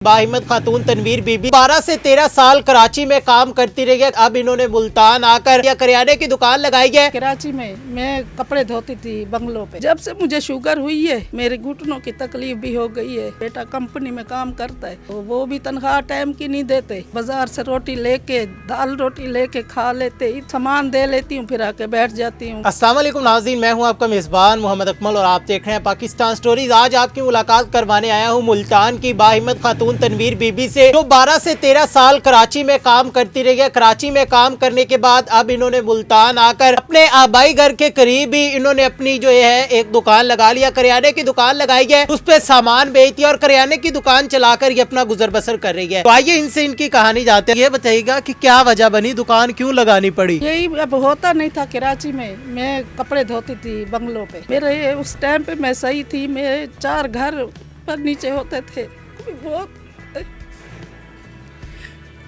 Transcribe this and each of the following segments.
बाहिम्मत खातून तनवीर बीबी 12 से 13 साल कराची में काम करती रही है। अब इन्होंने मुल्तान आकर या करियाने की दुकान लगाई है। कराची में मैं कपड़े धोती थी बंगलों पे। जब से मुझे शुगर हुई है मेरे घुटनों की तकलीफ भी हो गई है। बेटा कंपनी में काम करता है तो वो भी तनख्वाह टाइम की नहीं देते। बाजार से रोटी लेके दाल रोटी लेके खा लेते, सामान दे लेती हूँ फिर आके बैठ जाती हूँ। अस्सलाम वालेकुम नाज़रीन, मैं हूँ आपका मेज़बान मोहम्मद अकमल और आप देख रहे हैं पाकिस्तान स्टोरीज। आज आपकी मुलाकात करवाने आया हूँ मुल्तान की बाहिम्मत खातून तनवीर बीबी से, जो 12 से 13 साल कराची में काम करती रही है। कराची में काम करने के बाद अब इन्होंने मुल्तान आकर अपने आबाई घर के करीब ही इन्होंने अपनी जो है एक दुकान लगा लिया, करियाने की दुकान लगाई है। उस पे सामान बेचती है और करियाने की दुकान चलाकर ये अपना गुजर बसर कर रही है। तो आइए इनसे इनकी कहानी जानते हैं। ये बताइएगा कि क्या वजह बनी, दुकान क्यों लगानी पड़ी? यही अब होता नहीं था कराची में। मैं कपड़े धोती थी बंगलों पे। मेरे उस टाइम पे मैं सही थी। मेरे 4 घर पर नीचे होते थे, बहुत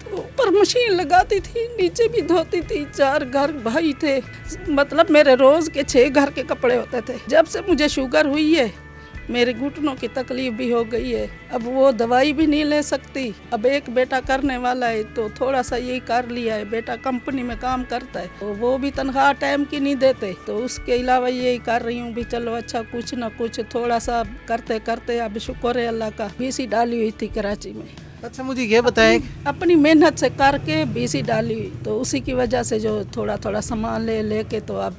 तो ऊपर मशीन लगाती थी, नीचे भी धोती थी। 4 घर भाई थे, मतलब मेरे रोज के 6 घर के कपड़े होते थे। जब से मुझे शुगर हुई है मेरे घुटनों की तकलीफ भी हो गई है। अब वो दवाई भी नहीं ले सकती। अब एक बेटा करने वाला है तो थोड़ा सा यही कर लिया है। बेटा कंपनी में काम करता है तो वो भी तनख्वाह टाइम की नहीं देते, तो उसके अलावा यही कर रही हूँ भी चलो अच्छा कुछ ना कुछ थोड़ा सा करते करते। अब शुक्र है अल्लाह का, बीसी डाली हुई थी कराची में। अच्छा मुझे ये बताएं, अपनी मेहनत से करके बीसी डाली हुई, तो उसी की वजह से जो थोड़ा थोड़ा सामान ले लेके तो अब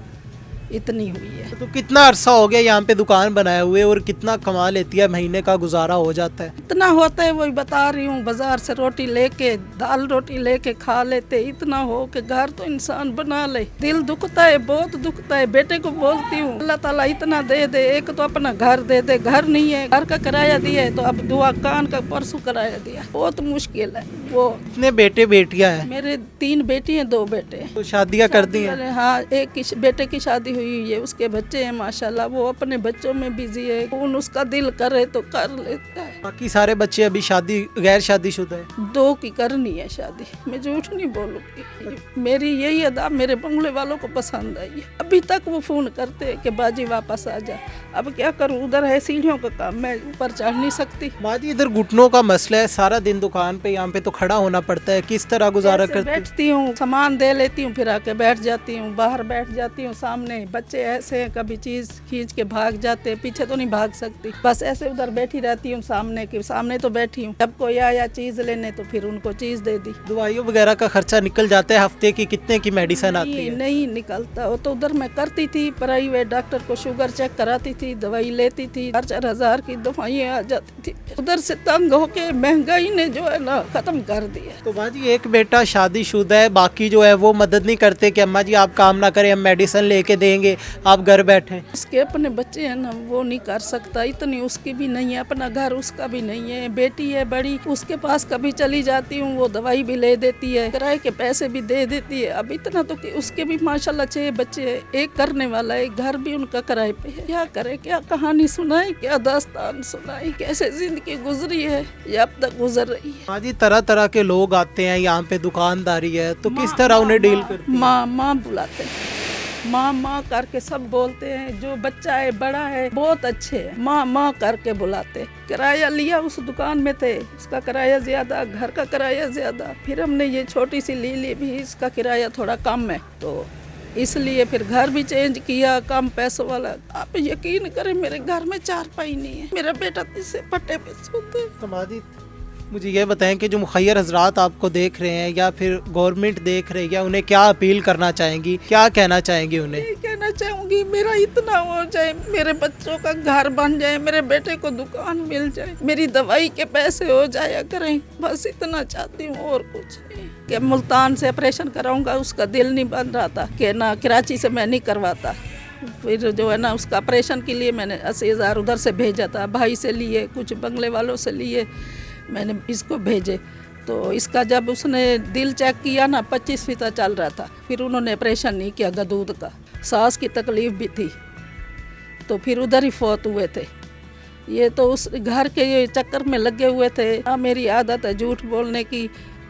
इतनी हुई है। तो कितना अरसा हो गया यहाँ पे दुकान बनाए हुए और कितना कमा लेती है, महीने का गुजारा हो जाता है? इतना होता है वही बता रही हूँ। बाजार से रोटी लेके दाल रोटी लेके खा लेते, इतना हो कि घर तो इंसान बना ले। दिल दुखता है, बहुत दुखता है। बेटे को बोलती हूँ अल्लाह ताला इतना दे दे, एक तो अपना घर दे दे। घर नहीं है, घर का किराया दिया है तो अब दुआ कान का परसों किराया दिया। बहुत मुश्किल है। वो कितने बेटे बेटियां हैं? मेरे 3 बेटी हैं 2 बेटे हैं। तो शादियां कर दी हैं? हाँ, एक बेटे की शादी हुई है, उसके बच्चे हैं माशाल्लाह। वो अपने बच्चों में बिजी है। कौन उसका दिल करे तो कर लेता है। बाकी सारे बच्चे अभी शादी गैर शादीशुदा है? 2 की करनी है शादी। मैं झूठ नहीं बोलूँगी, मेरी यही अदा मेरे बंगले वालों को पसंद आई है। अभी तक वो फोन करते हैं कि बाजी वापस आ जा। अब क्या करूँ, उधर है सीढ़ियों का काम, मैं ऊपर चढ़ नहीं सकती। माजी इधर घुटनों का मसला है, सारा दिन दुकान पे यहाँ पे तो खड़ा होना पड़ता है, किस तरह गुजारा करती? बैठती हूँ, सामान दे लेती हूँ, फिर आके बैठ जाती हूँ। बाहर बैठ जाती हूँ, सामने बच्चे ऐसे हैं कभी चीज खींच के भाग जाते हैं, पीछे तो नहीं भाग सकती। बस ऐसे उधर बैठी रहती हूँ, सामने के सामने तो बैठी हूँ। जब कोई आया चीज लेने तो फिर उनको चीज दे दी। दवाइयों वगैरह का खर्चा निकल जाता है? हफ्ते की कितने की मेडिसिन आती है? नहीं निकलता। वो तो उधर मैं करती थी, प्राइवेट डॉक्टर को शुगर चेक कराती थी, दवाई लेती थी। 4-4 हजार की दवाइयाँ आ जाती थी। उधर से तंग होके महंगाई ने जो है ना खत्म कर दिया। तो बाजी एक बेटा शादीशुदा है, बाकी जो है वो मदद नहीं करते कि अम्मा जी आप काम ना करें, हम मेडिसिन लेके देंगे, आप घर बैठे? उसके अपने बच्चे हैं ना, वो नहीं कर सकता। इतनी उसकी भी नहीं है, अपना घर उसका भी नहीं है। बेटी है बड़ी, उसके पास कभी चली जाती हूँ, वो दवाई भी ले देती है, किराए के पैसे भी दे देती है। अब इतना तो कि उसके भी माशाल्लाह 6 बच्चे हैं, एक करने वाला है, घर भी उनका किराए पे है। क्या करे, क्या कहानी सुनाए, क्या दास्तान सुनाए, कैसे जिंदगी गुजरी है ये अब तक गुजर रही है। हाँ जी, तरह तरह के लोग आते हैं यहाँ पे, दुकानदारी है, तो किस तरह उन्हें डील करती? माँ बुलाते हैं, माँ करके सब बोलते हैं। जो बच्चा है बड़ा है बहुत अच्छे है, माँ करके बुलाते। किराया लिया उस दुकान में थे, उसका किराया ज्यादा, घर का किराया ज्यादा। फिर हमने ये छोटी सी ली भी, इसका किराया थोड़ा कम है, तो इसलिए फिर घर भी चेंज किया, कम पैसों वाला। आप यकीन करें मेरे घर में 4 पाई नहीं है। मेरा बेटा इसे पट्टे पे सोते। तो माजी मुझे ये बताएं कि जो मुखैर हजरात आपको देख रहे हैं या फिर गवर्नमेंट देख रही है, उन्हें क्या अपील करना चाहेंगी, क्या कहना चाहेंगी उन्हें? ये कहना चाहूंगी मेरा इतना हो जाए, मेरे बच्चों का घर बन जाए, मेरे बेटे को दुकान मिल जाए, मेरी दवाई के पैसे हो जाया करें, बस इतना चाहती हूँ और कुछ नहीं। कि मुल्तान से ऑपरेशन कराऊंगा, उसका दिल नहीं बन रहा था कि ना कराची से मैं नहीं करवाता। फिर जो है ना उसका ऑपरेशन के लिए मैंने 80,000 उधर से भेजा था, भाई से लिए, कुछ बंगले वालों से लिए, मैंने इसको भेजे। तो इसका जब उसने दिल चेक किया ना 25 फीता चल रहा था, फिर उन्होंने ऑपरेशन नहीं किया गदूद का। सांस की तकलीफ भी थी, तो फिर उधर ही फौत हुए थे। ये तो उस घर के ये चक्कर में लगे हुए थे। मेरी आदत है झूठ बोलने की,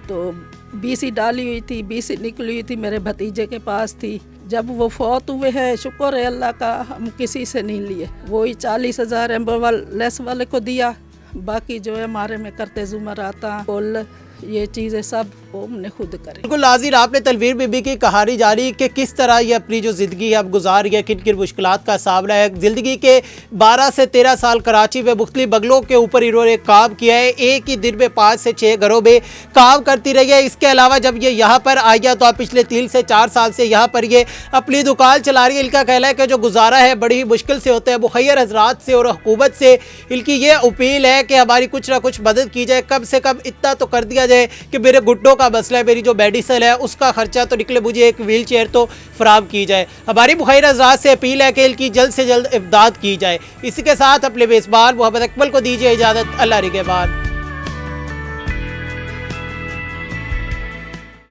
तो बीसी डाली हुई थी, बीसी निकली हुई थी, मेरे भतीजे के पास थी। जब वो फौत हुए हैं, शुक्र है अल्लाह का, हम किसी से नहीं लिए। वही 40,000 एम्बोवाल लेस वाले को दिया, बाकी जो है हमारे में करते जुमर आता कुल ये चीज़ें सब वो हमने खुद करी। बिल्कुल नाज़रीन, आपने तनवीर बीबी की कहानी जारी कि किस तरह ये अपनी जो ज़िंदगी है अब गुजार गया, किन किन मुश्किलात का सामना है। ज़िंदगी के 12 से 13 साल कराची में मुख्तलिफ बंगलों के ऊपर इन्होंने काम किया है। एक ही दिन में 5 से 6 घरों में काम करती रही है। इसके अलावा जब ये यहाँ पर आई है तो आप पिछले 3 से 4 साल से यहाँ पर ये अपनी दुकान चला रही है। इनका कहना है कि जो गुजारा है बड़ी ही मुश्किल से होता है। मुखैर हजरात से और हुकूमत से इनकी ये अपील है कि हमारी कुछ ना कुछ मदद की जाए, कम से कम इतना तो कर दिया जाए कि मेरे घुटनों का मसला है, मेरी जो मेडिसिन है उसका खर्चा तो निकले, मुझे एक व्हील चेयर तो फराहम की जाए। हमारी मुखैर हजरात से अपील है कि इनकी जल्द से जल्द इमदाद की जाए। इसी के साथ अपने मेज़बान मोहम्मद अकमल को दीजिए इजाज़त। अल्लाह निगहबान।